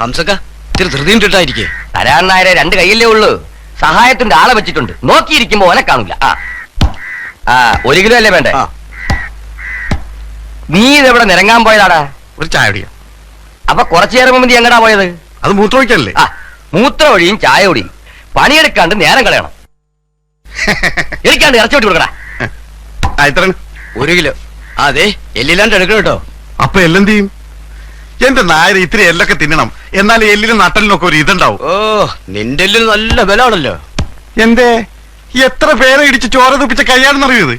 ഹംസക്ക ഇത്തിരി ധൃതിയും കിട്ടായിരിക്കേ. തരാൻ നായരെ 2 കൈയല്ലേ ഉള്ളൂ. സഹായത്തിന്റെ ആളെ വെച്ചിട്ടുണ്ട്. നോക്കിയിരിക്കുമ്പോ ഓനെ കാണില്ല. ആ 1 കിലോ അല്ലേ വേണ്ടേ? നീ ഇതെവിടെ നിരങ്ങാൻ പോയതാടാ? ഒരു ചായ കുടിക്കാം. അപ്പൊ കുറച്ചു നേരം മുമ്പ് നീ എങ്ങടാ പോയത്? അത് മൂത്രമൊഴിക്കല്ലേ? മൂത്ര ഒഴിയും ചായ ഒടിയും. പണിയെടുക്കാണ്ട് നേരം കളയണം. എനിക്കാണ്ട് ഇറച്ചി വിട്ട് കൊടുക്കടാ. 1 കിലോ. അതെ, എല്ലില്ലാണ്ട് എടുക്കണം കേട്ടോ. അപ്പൊ എല്ലെന്ത് ചെയ്യും? എന്റെ നായര് ഇത്തിരി എല്ലൊക്കെ തിന്നണം, എന്നാൽ എല്ലിലും നട്ടലിനൊക്കെ ഒരു ഇതുണ്ടാവും. ഓ, നിന്റെ എല്ലിന് നല്ല ബല ആണല്ലോ. എന്തേ എത്ര പേരെ ഇടിച്ച് ചോര തുപ്പിച്ച കൈയാണെന്നറിയത്?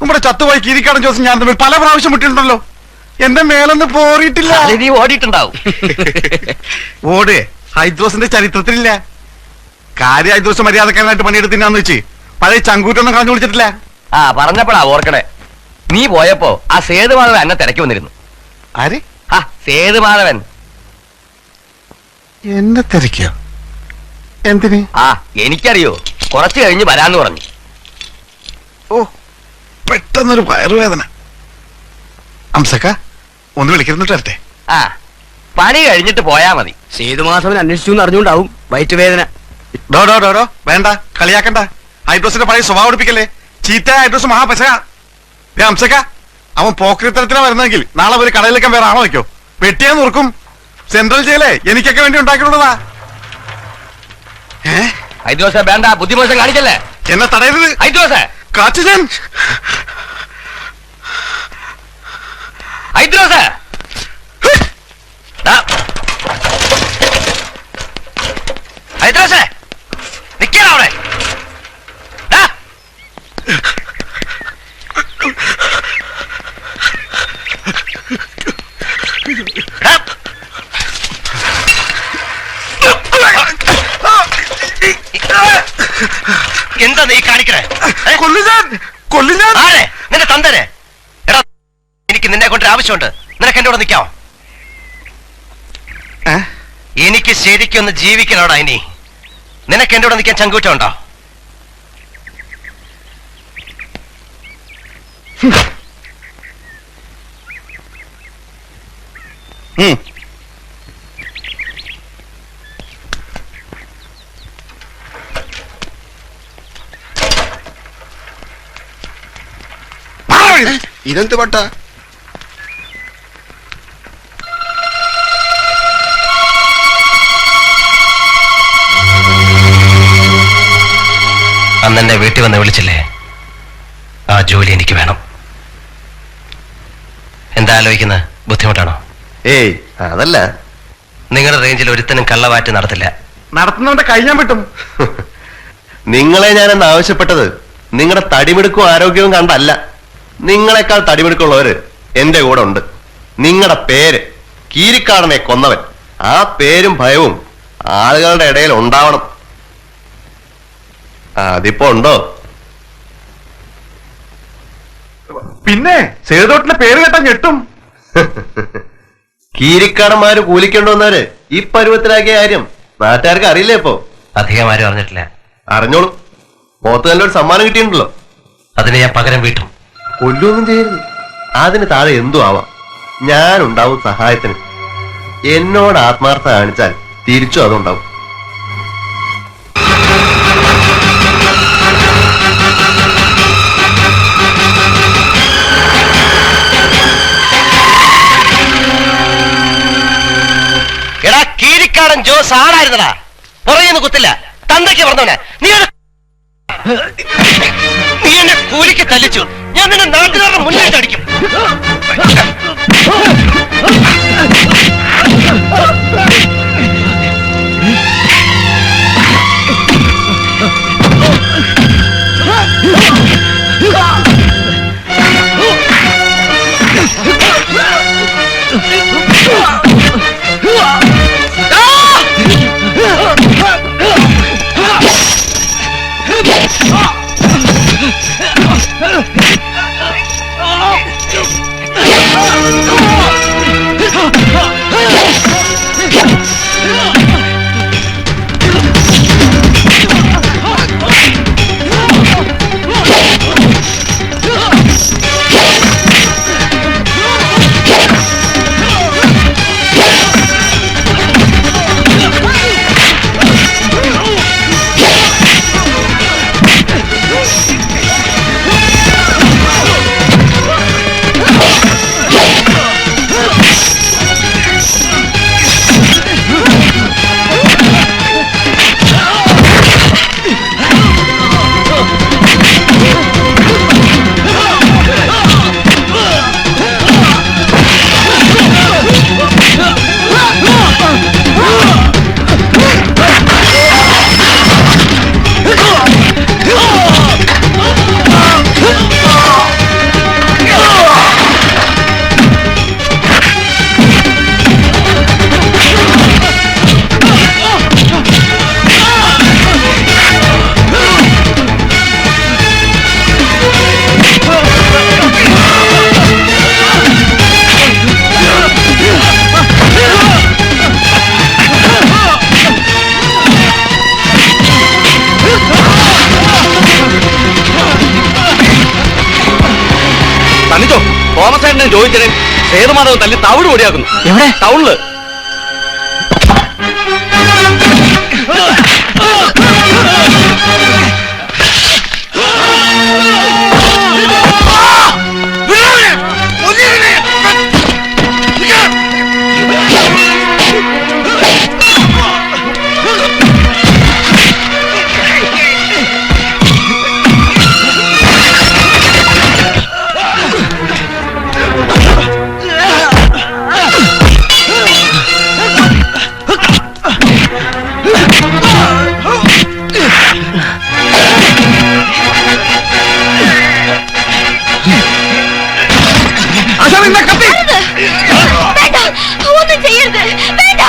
നമ്മുടെ ചത്തുപോയി കീരിക്കാടൻ ജോസ് ഞാൻ തമ്മിൽ പല പ്രാവശ്യം വിട്ടിട്ടുണ്ടല്ലോ. എന്റെ മേലൊന്ന് പോറിയിട്ടില്ല. നീ ഓടിയിട്ടുണ്ടാവും. ഓട് ഹൈദ്രോസിന്റെ ചരിത്രത്തിലില്ല. കാര്യം ഹൈദ്രോസ് മര്യാദക്കാരനായിട്ട് പണിയെടുത്തിനാന്ന് വെച്ച് പഴയ ചങ്കൂറ്റൊന്നും കളഞ്ഞു വിളിച്ചിട്ടില്ല. പറഞ്ഞപ്പോഴാ ഓർക്കണേ. നീ പോയപ്പോ ആ സേതുമാധവൻ എന്നെ തിരക്കി വന്നിരുന്നു. ആര്? സേതുമാധവൻ എന്നെ തിരക്കിയോ? എന്തിന്? എനിക്കറിയോ. കുറച്ചു കഴിഞ്ഞ് വരാന്ന് പറഞ്ഞു. ഓ, പെട്ടെന്നൊരു വയറുവേദന. ഹംസക്ക ഒന്ന് വിളിക്കുന്നിട്ട് വരട്ടെ. പണി കഴിഞ്ഞിട്ട് പോയാ മതി. സേതുമാധവൻ അന്വേഷിച്ചു എന്ന് അറിഞ്ഞുണ്ടാവും വയറ്റുവേദന. ഡോ വേണ്ട, കളിയാക്കണ്ട. ഹൈഡ്രോസിന്റെ പഴയ സ്വഭാവം എടുപ്പിക്കല്ലേ. ചീത്ത ഹൈഡ്രോസ് മഹാപശക. ഹംസക്ക അവൻ പോക്രിത്തരത്തിനാ വരുന്നെങ്കിൽ നാളെ ഒരു കടയിലേക്കാൻ വേറെ ആണോ വെക്കോ? വെട്ടിയാ നോർക്കും. സെൻട്രൽ ജയിലേ എനിക്കൊക്കെ വേണ്ടി ഉണ്ടാക്കിയിട്ടുള്ളതാ. ഹൈദ്രോസ വേണ്ട, ബുദ്ധിമോശം കാണിക്കല്ലേ. എന്നെ തടയരുത് ഹൈദ്രോസ. കാച്ചിജൻ ഹൈദ്രോസ. ഹൈദ്രോസ നിക്കണ അവിടെ. എന്താ നീ കാണിക്കണേ? നിന്റെ തന്തനെ. എടാ, എനിക്ക് നിന്നെ കൊണ്ട് ആവശ്യമുണ്ട്. നിനക്ക് എന്റെ കൂടെ നിൽക്കാമോ? എനിക്ക് ശരിക്കൊന്ന് ജീവിക്കണോടാ. ഇനി നിനക്ക് എന്റെ കൂടെ നിൽക്കാൻ ചങ്കൂറ്റം ഉണ്ടോ? ഇതെന്ത് പട്ട? അന്നെന്നെ വീട്ടിൽ വന്ന് വിളിച്ചില്ലേ? ആ ജോലി എനിക്ക് വേണം. എന്താ ആലോചിക്കുന്നത്? ബുദ്ധിമുട്ടാണോ? ഏയ് അതല്ല. നിങ്ങളുടെ റേഞ്ചിൽ ഒരുത്തനും കള്ളവാറ്റ് നടത്തില്ല. നടത്തുന്നവന്റെ കൈ ഞാൻ വിട്ടും. നിങ്ങളെ ഞാനെന്ന് ആവശ്യപ്പെട്ടത് നിങ്ങളുടെ തടിമിടുക്കും ആരോഗ്യവും കണ്ടല്ല. നിങ്ങളെക്കാൾ തടിമിടുക്കുള്ളവര് എന്റെ കൂടെ ഉണ്ട്. നിങ്ങളുടെ പേര് കീരിക്കാടനെ കൊന്നവൻ. ആ പേരും ഭയവും ആളുകളുടെ ഇടയിൽ ഉണ്ടാവണം. അതിപ്പോ ഉണ്ടോ? പിന്നെ സേതോട്ടിന്റെ പേര് കേട്ടാ ഞെട്ടും. കീരിക്കാടന്മാര് കൂലിക്കൊണ്ടുവന്നവര് ഈ പരുവത്തിലാക്കിയ കാര്യം നാട്ടുകാർക്ക് അറിയില്ലേ? ഇപ്പോ അധികം ആരും അറിഞ്ഞിട്ടില്ല. അറിഞ്ഞോളൂ. പോത്ത് നല്ലൊരു സമ്മാനം കിട്ടിയിട്ടുണ്ടല്ലോ. അതിന് ഞാൻ പകരം വീട്ടും. കൊല്ലൊന്നും ചെയ്യരുത്. അതിന് താഴെ എന്തു ആവാം. ഞാനുണ്ടാവും സഹായത്തിന്. എന്നോട് ആത്മാർത്ഥത കാണിച്ചാൽ തിരിച്ചു അതുണ്ടാവും. എടാ, കീരിക്കാടൻ ജോസ് ആടായിരുന്നടാ. പുറകെന്ന് കുത്തില്ല. തന്തയ്ക്ക് പറഞ്ഞവനെ നീ എന്നെ കൂലിക്ക് തല്ലിച്ചു. ഞാൻ നിന്നെ നാട്ടുകാരുടെ മുന്നിട്ട് അടിക്കും. തോമസ് ഏട്ടനെ ചോദിച്ചേ സേതുമാധവൻ തല്ലി തവിട് പൊടിയാക്കുന്നു. എവിടെ? ടൗണില്. വേണ്ട, ഒന്നും ചെയ്യരുത്. വേണ്ട.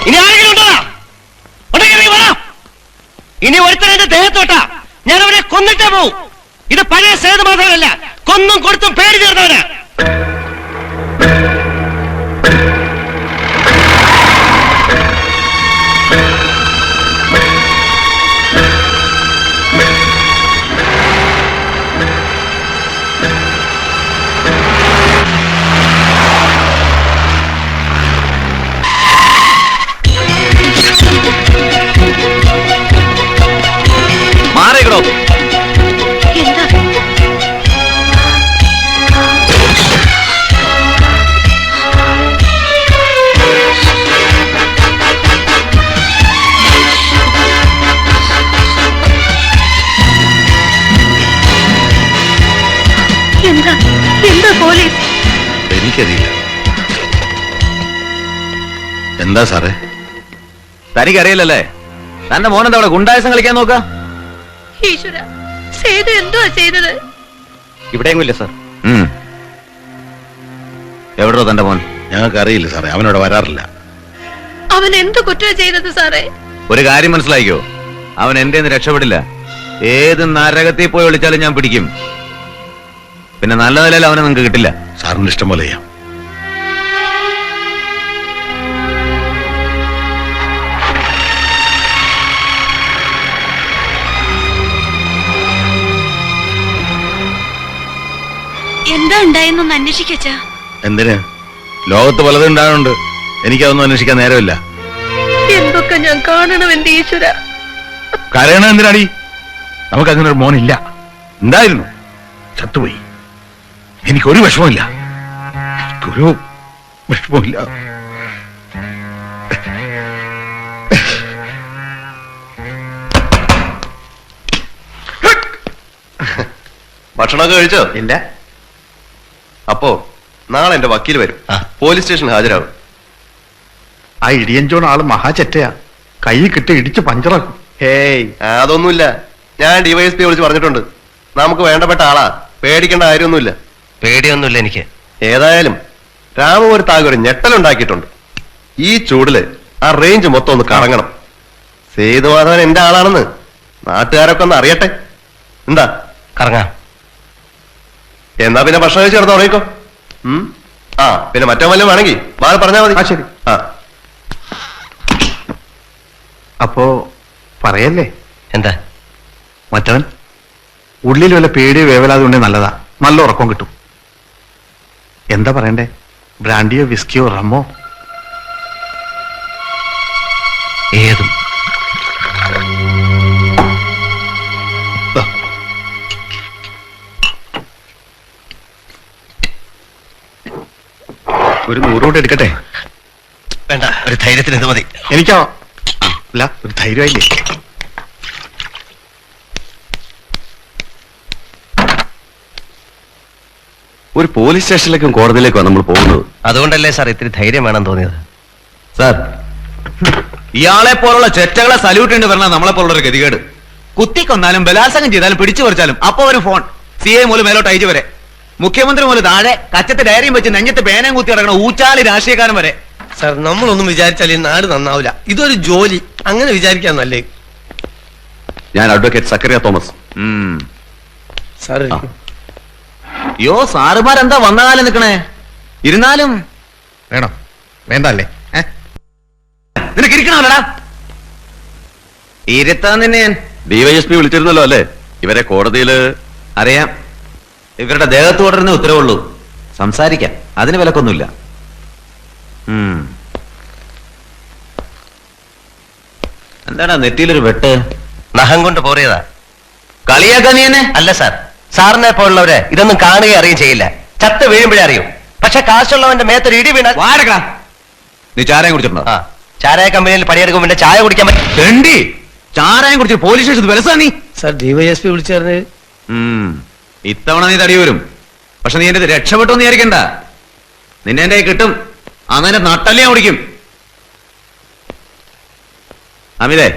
ഇനി ആരെങ്കിലും ഉണ്ടോ? ഇനി ഒരുത്തരെ ദേഹത്തോട്ടാ ഞാൻ അവരെ കൊന്നിട്ടേ പോവും. ഇത് പഴയ സേതുമാധവനല്ല, കൊന്നും കൊടുത്തും പേടി തീർന്നവനാ. മാറിക്കണോ? എന്താ? എന്താ? എന്താ പോലീസ്? എനിക്കറിയില്ല. എന്താ സാറേ? തനിക്കറിയില്ലല്ലേ? തന്റെ മോനെന്താ അവിടെ ഗുണ്ടായസം കളിക്കാൻ നോക്ക? ഈശ്വര, സേതു എന്തുവാ ചെയ്തത്? ഇവിടെയെങ്കിലും ഇല്ല സാർ. എവിടോ തന്റെ മോൻ? ഞങ്ങൾക്ക് അറിയില്ല സാറേ, അവനോട് വരാറില്ല. അവൻ എന്ത് കുറ്റം ചെയ്തത് സാറേ? ഒരു കാര്യം മനസ്സിലാക്കിയോ, അവൻ എന്റെ രക്ഷപ്പെടില്ല. ഏത് നരകത്തിൽ പോയി വിളിച്ചാലും ഞാൻ പിടിക്കും. പിന്നെ നല്ല നിലയിൽ അവനെ നിങ്ങൾക്ക് കിട്ടില്ല. സാറിന് ഇഷ്ടം പോലെ ചെയ്യാം. എന്താ ഉണ്ടായെന്നൊന്ന് അന്വേഷിക്കച്ചാ. എന്തിന്? ലോകത്ത് പലതും ഉണ്ടാകുന്നുണ്ട്. എനിക്കതൊന്നും അന്വേഷിക്കാൻ നേരമില്ല. എന്തൊക്കെ ഞാൻ കാണണം എന്റെ ഈശ്വര. കരയണ എന്തിനാടി? നമുക്ക് അങ്ങനെ ഒരു മോനില്ല. ഉണ്ടായിരുന്നു, ചത്തുപോയി. എനിക്കൊരു വിഷമമില്ല. എനിക്കൊരു വിഷമമില്ല. ഭക്ഷണമൊക്കെ കഴിച്ചോ? ഇല്ല. അപ്പോ നാളെ എന്റെ വക്കീൽ വരും. പോലീസ് സ്റ്റേഷനിൽ ഹാജരാകും. ആ ഇടിയഞ്ചോൺ ആള് മഹാചെറ്റയാ. കൈ കിട്ടി ഇടിച്ച് പഞ്ചറാക്കും. ഹേയ്, അതൊന്നുമില്ല. ഞാൻ ഡിവൈഎസ്പി വിളിച്ച് പറഞ്ഞിട്ടുണ്ട്. നമുക്ക് വേണ്ടപ്പെട്ട ആളാ, പേടിക്കേണ്ട കാര്യമൊന്നുമില്ല. പേടിയൊന്നുമില്ല എനിക്ക്. ഏതായാലും രാമപുരത്താകെ ഒരു ഞെട്ടലുണ്ടാക്കിയിട്ടുണ്ട്. ഈ ചൂടില് ആ റേഞ്ച് മൊത്തം ഒന്ന് കറങ്ങണം. സേതുമാധവൻ എന്റെ ആളാണെന്ന് നാട്ടുകാരൊക്കെ ഒന്ന് അറിയട്ടെ. എന്താ? കറങ്ങാം. എന്നാ പിന്നെ ഭക്ഷണം കഴിച്ച് കിടന്ന് ഉറങ്ങിക്കോ. ആ പിന്നെ മറ്റോ വല്ലതും വേണമെങ്കിൽ മാറി പറഞ്ഞാൽ മതി. ശരി. ആ അപ്പോ പറയല്ലേ എന്താ? മറ്റവൻ ഉള്ളിൽ വല്ല പേടിയോ വേവലാതെ ഉണ്ടെങ്കിൽ നല്ലതാ. നല്ല ഉറക്കം കിട്ടും. എന്താ പറയണ്ടേ? ബ്രാൻഡിയോ വിസ്കിയോ റമ്മോ? ഏതും. ഒരു 100 കൂടെ എടുക്കട്ടെ? വേണ്ട, ഒരു ധൈര്യത്തിന് ഇത് മതി. എനിക്കോ? അല്ല, ഒരു ധൈര്യമായില്ലേ? ഒരു പോലീസ് സ്റ്റേഷനിലേക്കും കോടതിയിലേക്കും നമ്മൾ പോകുന്നത്. അതുകൊണ്ടല്ലേ സാർ ഇത്തിരി ധൈര്യം വേണം തോന്നിയത്. സാർ, ഇയാളെ പോലുള്ള ചെറ്റകളെ സല്യൂട്ട് ചെയ്യേണ്ടി വരണം. നമ്മളെ പോലുള്ള ഗതികേട്. കുത്തിക്കൊന്നാലും ബലാത്സംഗം ചെയ്താലും പിടിച്ചു പറിച്ചാലും അപ്പൊ ഒരു ഫോൺ. CI മൂലം മേലോട്ട് അയച്ചു വരെ, മുഖ്യമന്ത്രി മൂലം താഴെ കച്ചത്ത് ഡയറിയും വെച്ച് നെഞ്ഞത്ത് പേനയും കുത്തി കിടക്കണ ഊച്ചാലി രാഷ്ട്രീയക്കാരൻ വരെ. സാർ, നമ്മളൊന്നും വിചാരിച്ചാൽ ഈ നാട് നന്നാവില്ല. ഇതൊരു ജോലി, അങ്ങനെ വിചാരിക്കാൻ നല്ലേ. ഞാൻ അഡ്വക്കേറ്റ് സക്കറിയ തോമസ്. സാർ, യോ സാറുമാരെന്താ വന്ന കാലം നിൽക്കണേ? ഇരുന്നാലും വേണോ വേണ്ടല്ലേ നിനക്ക് ഇരിക്കണമല്ലടാ. ഇരുത്താൻ തന്നെ ഞാൻ. ഡിവൈഎസ്പി വിളിച്ചിരുന്നല്ലോ അല്ലേ? ഇവരെ കോടതിയില് അറിയാം. ഇവരുടെ ദേഹത്ത് തുടരുന്ന ഉത്തരവുള്ളൂ. സംസാരിക്കാം, അതിന് വിലക്കൊന്നുമില്ല. എന്താടാ നെറ്റിയിലൊരു വെട്ട്? നഖം കൊണ്ട് പോറിയതാ. കളിയാക്കാ നീ എന്നെ? അല്ല സാർ, സാറിനെ പോലുള്ളവര് ഇതൊന്നും കാണുകയും അറിയുകയും ചെയ്യില്ല. ചത്ത് വീഴുമ്പോഴേ അറിയും. പക്ഷെ കാശുള്ളവന്റെ മേത്തൊരു ഇടി വീണ. വാടക്കടാ. നീ ചാരായം കുടിച്ചിട്ടുണ്ടോ? ആ, ചാരായ കമ്പനിയിൽ പണിയെടുക്കും പിന്നെ ചായ കുടിക്കാൻ പറ്റും. തെണ്ടി, ചാരായം കുടിച്ച് പോലീസ് സ്റ്റേഷനിൽ വിലസാ നീ. സാർ ഡിവൈഎസ്പി വിളിച്ചു പറഞ്ഞത്. ഇത്തവണ നീ തടി വരും. പക്ഷെ നീ എന്റെ രക്ഷപ്പെട്ടു എന്ന് വിചാരിക്കണ്ട. നിന്നെ എന്റെ കയ്യിൽ കിട്ടും. അന്നെ നട്ടല്ലേ ഓടിക്കും. അമിതേ,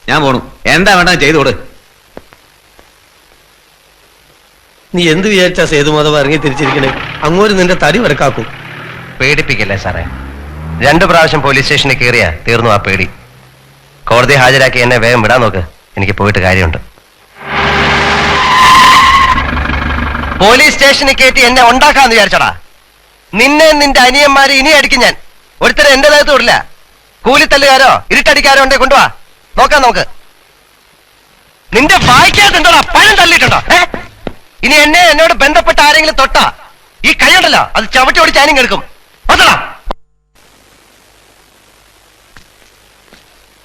ഞാൻ പോണു. എന്താ വേണ്ട ചെയ്തു കൊടു. നീ എന്ത് വിചാരിച്ചാ സേതുമാധവ് ഇറങ്ങി തിരിച്ചിരിക്കണേ? അങ്ങോട്ട് നിന്റെ തടി വരക്കാക്കും. പേടിപ്പിക്കല്ലേ സാറേ. 2 പ്രാവശ്യം പോലീസ് സ്റ്റേഷനിൽ കയറിയാ തീർന്നു ആ പേടി. കോടതി ഹാജരാക്കി എന്നെ വേഗം വിടാൻ നോക്ക്. എനിക്ക് പോയിട്ട് കാര്യമുണ്ട്. പോലീസ് സ്റ്റേഷനിൽ കയറ്റി എന്നെ ഉണ്ടാക്കാന്ന് വിചാരിച്ചടാ. നിന്നെ നിന്റെ അനിയന്മാരെ ഇനി അടിക്കും ഞാൻ. ഒരുത്തരം എന്റെ ദേഹത്ത് വിടില്ല. കൂലിത്തല്ലുകാരോ ഇരുട്ടടിക്കാരോ ഉണ്ടെ കൊണ്ടുവാ, നോക്കാം നമുക്ക്. നിന്റെ വായിക്കാത്തുണ്ടോടാ പഴം തള്ളിയിട്ടുണ്ടോ? ഇനി എന്നോട് ബന്ധപ്പെട്ട ആരെങ്കിലും തൊട്ടാ ഈ കൈയുണ്ടല്ലോ അത് ചവിട്ടി ഓടിച്ച് ഞാനും എടുക്കും. അതടാ.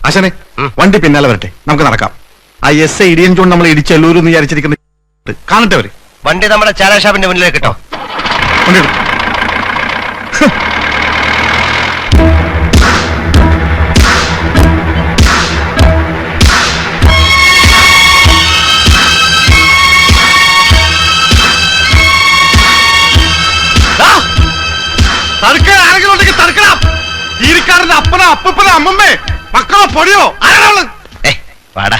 ആശാനെ, വണ്ടി പിന്നാലെ വരട്ടെ, നമുക്ക് നടക്കാം. ആ എസ് ഇടിയൻ ജോൺ നമ്മൾ ഇടിച്ചെല്ലൂരെന്ന് വിചാരിച്ചിരിക്കുന്നത് കാണട്ടെ അവര്. വണ്ടി നമ്മുടെ ചാരാ ഷാപ്പിന്റെ മുന്നിലേക്ക് കിട്ടോ. വണ്ടി എടുക്കും. ഈരിക്കാരന്റെ അപ്പനോ അപ്പൂപ്പനോ അമ്മമ്മേ മക്കളോ പൊടിയോ ആരാള്? വാടാ.